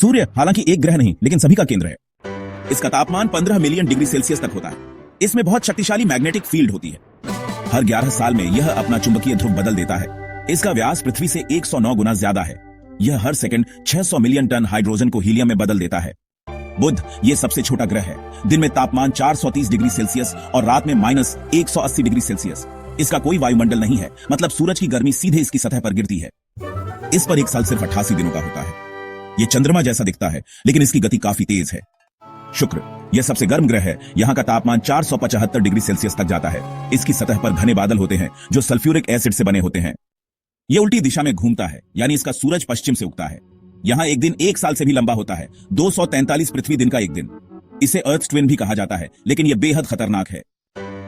सूर्य हालांकि एक ग्रह नहीं लेकिन सभी का केंद्र है। इसका तापमान 15 मिलियन डिग्री सेल्सियस तक होता है। इसमें बहुत शक्तिशाली मैग्नेटिक फील्ड होती है। हर 11 साल में यह अपना चुंबकीय ध्रुव बदल देता है। इसका व्यास पृथ्वी से 109 गुना ज्यादा है। यह हर सेकंड 600 मिलियन टन हाइड्रोजन को हीलियम में बदल देता है। बुध ये सबसे छोटा ग्रह है। दिन में तापमान 430 डिग्री सेल्सियस और रात में -180 डिग्री सेल्सियस। इसका कोई वायुमंडल नहीं है, मतलब सूरज की गर्मी सीधे इसकी सतह पर गिरती है। इस पर एक साल सिर्फ 88 दिनों का होता है। यह चंद्रमा जैसा दिखता है लेकिन इसकी गति काफी तेज है। शुक्र यह सबसे गर्म ग्रह है। यहाँ का तापमान 475 डिग्री सेल्सियस तक जाता है। इसकी सतह पर घने बादल होते हैं जो सल्फ्यूरिक एसिड से बने होते हैं। यह उल्टी दिशा में घूमता है, यानी इसका सूरज पश्चिम से उगता है। यहाँ एक दिन एक साल से भी लंबा होता है, 243 पृथ्वी दिन का एक दिन। इसे अर्थ ट्विन भी कहा जाता है, लेकिन यह बेहद खतरनाक है।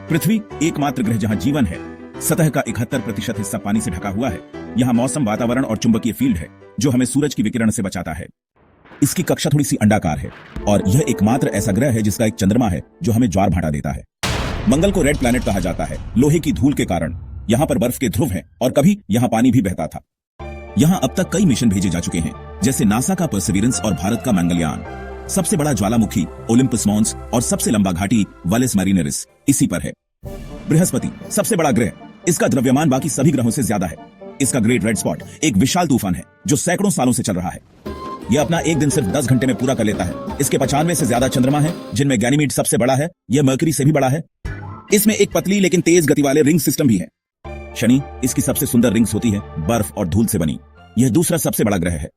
पृथ्वी एकमात्र ग्रह जहां जीवन है। सतह का 71% हिस्सा पानी से ढका हुआ है। यहाँ मौसम, वातावरण और चुंबकीय फील्ड है जो हमें सूरज की विकिरण से बचाता है। इसकी कक्षा थोड़ी सी अंडाकार है और यह एकमात्र ऐसा ग्रह है जिसका एक चंद्रमा है जो हमें ज्वार भाटा देता है। मंगल को रेड प्लैनेट कहा जाता है, लोहे की धूल के कारण। यहाँ पर बर्फ के ध्रुव हैं और कभी यहाँ पानी भी बहता था। यहाँ अब तक कई मिशन भेजे जा चुके हैं, जैसे नासा का परसिविरेंस और भारत का मंगलयान। सबसे बड़ा ज्वालामुखी ओलिम्पस मॉन्स और सबसे लंबा घाटी वलेस मैरिनेरिस इसी पर है। बृहस्पति सबसे बड़ा ग्रह। इसका द्रव्यमान बाकी सभी ग्रहों से ज्यादा है। इसका ग्रेट रेड स्पॉट एक विशाल तूफान है जो सैकड़ों सालों से चल रहा है। यह अपना एक दिन सिर्फ 10 घंटे में पूरा कर लेता है। इसके 95 से ज्यादा चंद्रमा है, जिनमें गैनीमीड सबसे बड़ा है। यह मरकरी से भी बड़ा है। इसमें एक पतली लेकिन तेज गति वाले रिंग सिस्टम भी है। शनि इसकी सबसे सुंदर रिंग्स होती है, बर्फ और धूल से बनी। यह दूसरा सबसे बड़ा ग्रह है।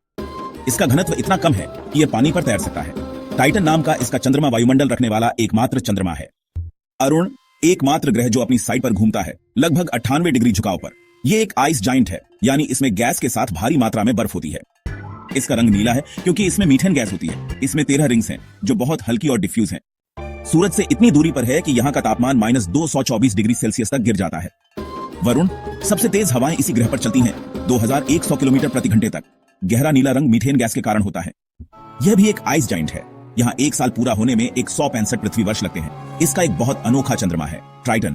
इसका घनत्व इतना कम है कि यह पानी पर तैर सकता है। टाइटन नाम का इसका चंद्रमा वायुमंडल रखने वाला एकमात्र चंद्रमा है। अरुण एकमात्र ग्रह जो अपनी साइड पर घूमता है, लगभग 98 डिग्री झुकाव पर। यह एक आइस जाइंट है, यानी इसमें गैस के साथ भारी मात्रा में बर्फ होती है। इसका रंग नीला है क्योंकि इसमें मीथेन गैस होती है। इसमें 13 रिंग्स हैं जो बहुत हल्की और डिफ्यूज हैं। सूरज से इतनी दूरी पर है कि यहाँ का तापमान -224 डिग्री सेल्सियस तक गिर जाता है। वरुण सबसे तेज हवाएं इसी ग्रह पर चलती हैं, 2100 किलोमीटर प्रति घंटे तक। गहरा नीला रंग मीथेन गैस के कारण होता है। यह भी एक आइस जाइंट है। यहाँ एक साल पूरा होने में 165 पृथ्वी वर्ष लगते हैं। इसका एक बहुत अनोखा चंद्रमा है, ट्राइटन।